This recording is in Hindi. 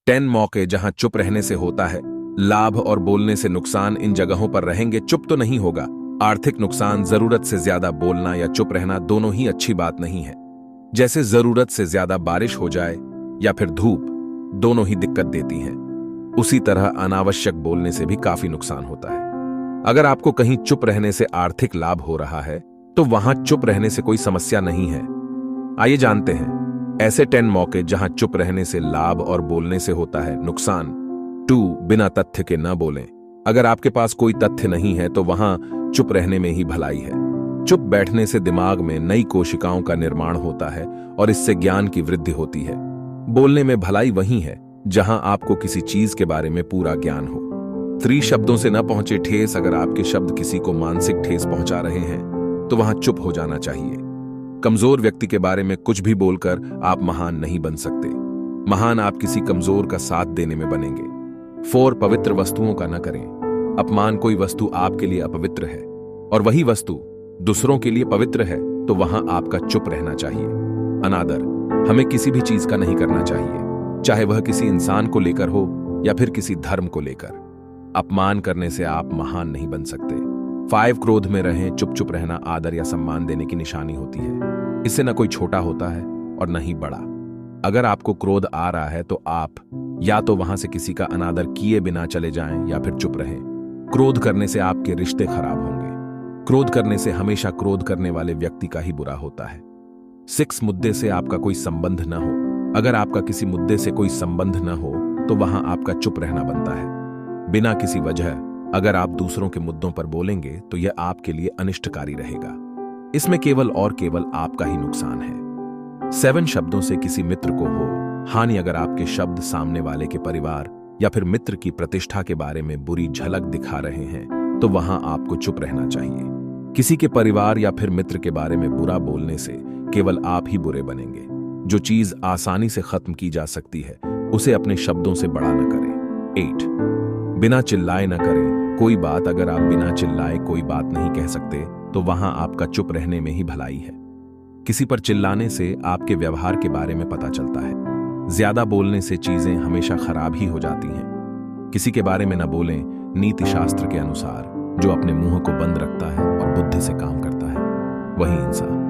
10 मौके जहां चुप रहने से होता है लाभ और बोलने से नुकसान। इन जगहों पर रहेंगे चुप तो नहीं होगा। आर्थिक नुकसान, जरूरत से ज्यादा बोलना या चुप रहना दोनों ही अच्छी बात नहीं है। जैसे जरूरत से ज्यादा बारिश हो जाए या फिर धूप, दोनों ही दिक्कत देती हैं। उसी तरह अनावश्यक बोलने से भी काफी नुकसान होता है। अगर आपको कहीं चुप रहने से आर्थिक लाभ हो रहा है तो वहां चुप रहने से कोई समस्या नहीं है। आइए जानते हैं ऐसे 10 मौके जहां चुप रहने से लाभ और बोलने से होता है नुकसान। 2, बिना तथ्य के न बोलें। अगर आपके पास कोई तथ्य नहीं है तो वहां चुप रहने में ही भलाई है। चुप बैठने से दिमाग में नई कोशिकाओं का निर्माण होता है और इससे ज्ञान की वृद्धि होती है। बोलने में भलाई वही है जहां आपको किसी चीज के बारे में पूरा ज्ञान हो। 3, शब्दों से न पहुंचे ठेस। अगर आपके शब्द किसी को मानसिक ठेस पहुंचा रहे हैं तो वहां चुप हो जाना चाहिए। कमजोर व्यक्ति के बारे में कुछ भी बोलकर आप महान नहीं बन सकते। महान आप किसी कमजोर का साथ देने में बनेंगे। 4, पवित्र वस्तुओं का न करें। अपमान, कोई वस्तु आपके लिए अपवित्र है और वही वस्तु दूसरों के लिए पवित्र है तो वहां आपका चुप रहना चाहिए। अनादर, हमें किसी भी चीज का नहीं करना चाहिए, चाहे वह किसी इंसान को लेकर हो या फिर किसी धर्म को लेकर। अपमान करने से आप महान नहीं बन सकते। 5, क्रोध में रहें। चुप चुप रहना आदर या सम्मान देने की निशानी होती है। इससे न कोई छोटा होता है और न ही बड़ा। अगर आपको क्रोध आ रहा है तो आप या तो वहां से किसी का अनादर किए बिना चले जाएं या फिर चुप रहें। क्रोध करने से आपके रिश्ते खराब होंगे। क्रोध करने से हमेशा क्रोध करने वाले व्यक्ति का ही बुरा होता है। 6, मुद्दे से आपका कोई संबंध न हो। अगर आपका किसी मुद्दे से कोई संबंध न हो तो वहां आपका चुप रहना बनता है। बिना किसी वजह अगर आप दूसरों के मुद्दों पर बोलेंगे तो यह आपके लिए अनिष्टकारी रहेगा। इसमें केवल और केवल आपका ही नुकसान है। 7, शब्दों से किसी मित्र को हो हानि। अगर आपके शब्द सामने वाले के परिवार या फिर मित्र की प्रतिष्ठा के बारे में बुरी झलक दिखा रहे हैं तो वहां आपको चुप रहना चाहिए। किसी के परिवार या फिर मित्र के बारे में बुरा बोलने से केवल आप ही बुरे बनेंगे। जो चीज आसानी से खत्म की जा सकती है उसे अपने शब्दों से बड़ा न करें। 8, बिना चिल्लाए न करें कोई बात। अगर आप बिना चिल्लाए कोई बात नहीं कह सकते तो वहां आपका चुप रहने में ही भलाई है। किसी पर चिल्लाने से आपके व्यवहार के बारे में पता चलता है। ज्यादा बोलने से चीजें हमेशा खराब ही हो जाती हैं। किसी के बारे में न बोलें। नीति शास्त्र के अनुसार जो अपने मुंह को बंद रखता है और बुद्धि से काम करता है वही इंसान